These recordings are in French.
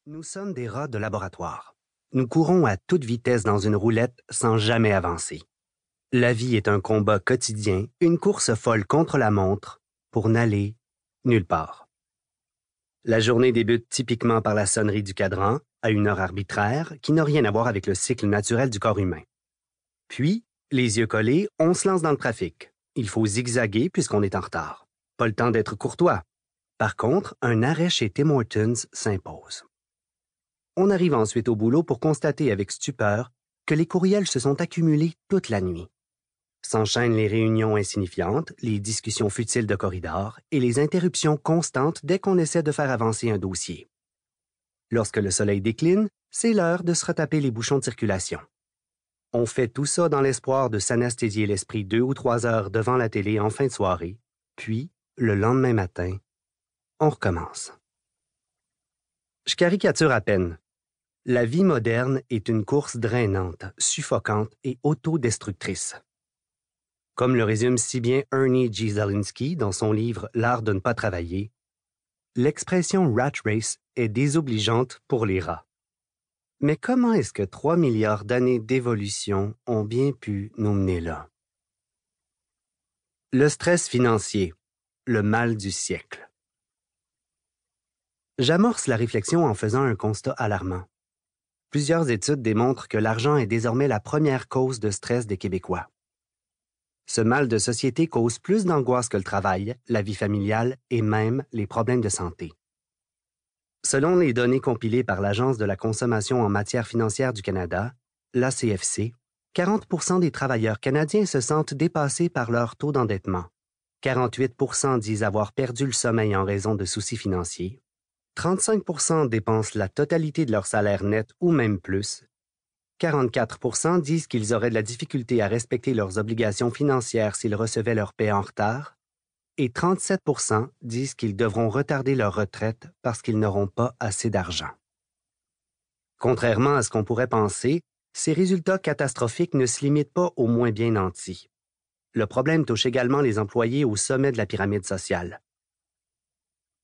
Nous sommes des rats de laboratoire. Nous courons à toute vitesse dans une roulette sans jamais avancer. La vie est un combat quotidien, une course folle contre la montre, pour n'aller nulle part. La journée débute typiquement par la sonnerie du cadran, à une heure arbitraire, qui n'a rien à voir avec le cycle naturel du corps humain. Puis, les yeux collés, on se lance dans le trafic. Il faut zigzaguer puisqu'on est en retard. Pas le temps d'être courtois. Par contre, un arrêt chez Tim Hortons s'impose. On arrive ensuite au boulot pour constater avec stupeur que les courriels se sont accumulés toute la nuit. S'enchaînent les réunions insignifiantes, les discussions futiles de corridor et les interruptions constantes dès qu'on essaie de faire avancer un dossier. Lorsque le soleil décline, c'est l'heure de se retaper les bouchons de circulation. On fait tout ça dans l'espoir de s'anesthésier l'esprit 2 ou 3 heures devant la télé en fin de soirée, puis, le lendemain matin, on recommence. Je caricature à peine. La vie moderne est une course drainante, suffocante et autodestructrice. Comme le résume si bien Ernie G. Zelinsky dans son livre « L'art de ne pas travailler », l'expression « rat race » est désobligeante pour les rats. Mais comment est-ce que 3 milliards d'années d'évolution ont bien pu nous mener là? Le stress financier, le mal du siècle. J'amorce la réflexion en faisant un constat alarmant. Plusieurs études démontrent que l'argent est désormais la première cause de stress des Québécois. Ce mal de société cause plus d'angoisse que le travail, la vie familiale et même les problèmes de santé. Selon les données compilées par l'Agence de la consommation en matière financière du Canada, l'ACFC, 40 des travailleurs canadiens se sentent dépassés par leur taux d'endettement. 48 disent avoir perdu le sommeil en raison de soucis financiers. 35 dépensent la totalité de leur salaire net ou même plus. 44 disent qu'ils auraient de la difficulté à respecter leurs obligations financières s'ils recevaient leur paie en retard. Et 37 disent qu'ils devront retarder leur retraite parce qu'ils n'auront pas assez d'argent. Contrairement à ce qu'on pourrait penser, ces résultats catastrophiques ne se limitent pas aux moins bien nantis. Le problème touche également les employés au sommet de la pyramide sociale.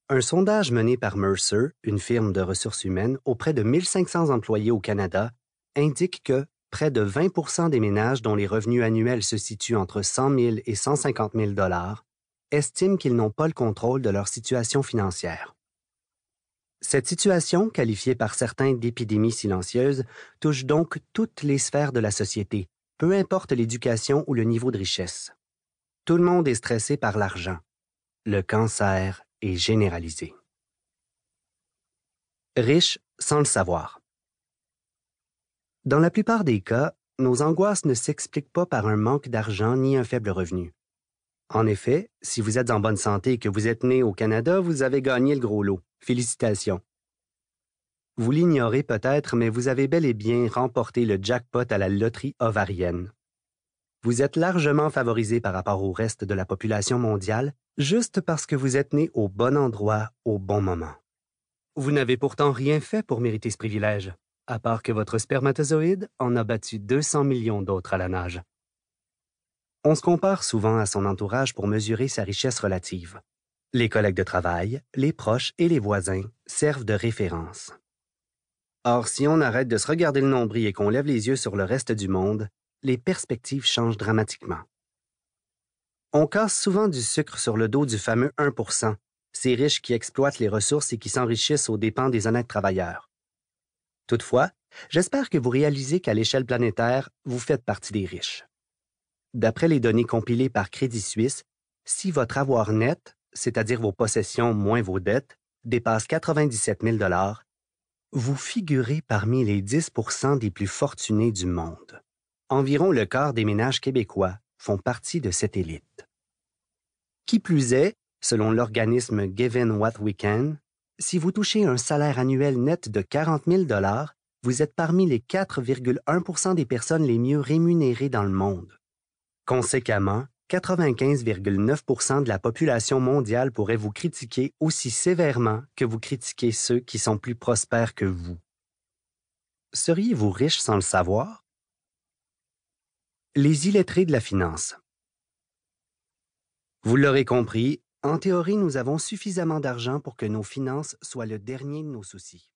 Un sondage mené par Mercer, une firme de ressources humaines, auprès de 1500 employés au Canada, indique que près de 20 des ménages dont les revenus annuels se situent entre 100 000 et 150 000 estiment qu'ils n'ont pas le contrôle de leur situation financière. Cette situation, qualifiée par certains d'épidémie silencieuse, touche donc toutes les sphères de la société, peu importe l'éducation ou le niveau de richesse. Tout le monde est stressé par l'argent. Le cancer est généralisé. Riche sans le savoir. Dans la plupart des cas, nos angoisses ne s'expliquent pas par un manque d'argent ni un faible revenu. En effet, si vous êtes en bonne santé et que vous êtes né au Canada, vous avez gagné le gros lot. Félicitations. Vous l'ignorez peut-être, mais vous avez bel et bien remporté le jackpot à la loterie ovarienne. Vous êtes largement favorisé par rapport au reste de la population mondiale, juste parce que vous êtes né au bon endroit au bon moment. Vous n'avez pourtant rien fait pour mériter ce privilège, à part que votre spermatozoïde en a battu 200 millions d'autres à la nage. On se compare souvent à son entourage pour mesurer sa richesse relative. Les collègues de travail, les proches et les voisins servent de référence. Or, si on arrête de se regarder le nombril et qu'on lève les yeux sur le reste du monde, les perspectives changent dramatiquement. On casse souvent du sucre sur le dos du fameux 1%, ces riches qui exploitent les ressources et qui s'enrichissent aux dépens des honnêtes travailleurs. Toutefois, j'espère que vous réalisez qu'à l'échelle planétaire, vous faites partie des riches. D'après les données compilées par Crédit Suisse, si votre avoir net, c'est-à-dire vos possessions moins vos dettes, dépasse 97 000 $, vous figurez parmi les 10 des plus fortunés du monde. Environ le quart des ménages québécois font partie de cette élite. Qui plus est, selon l'organisme Given What We Can, si vous touchez un salaire annuel net de 40 000 $, vous êtes parmi les 4,1 des personnes les mieux rémunérées dans le monde. Conséquemment, 95,9 de la population mondiale pourrait vous critiquer aussi sévèrement que vous critiquez ceux qui sont plus prospères que vous. Seriez-vous riche sans le savoir? Les illettrés de la finance. Vous l'aurez compris, en théorie, nous avons suffisamment d'argent pour que nos finances soient le dernier de nos soucis.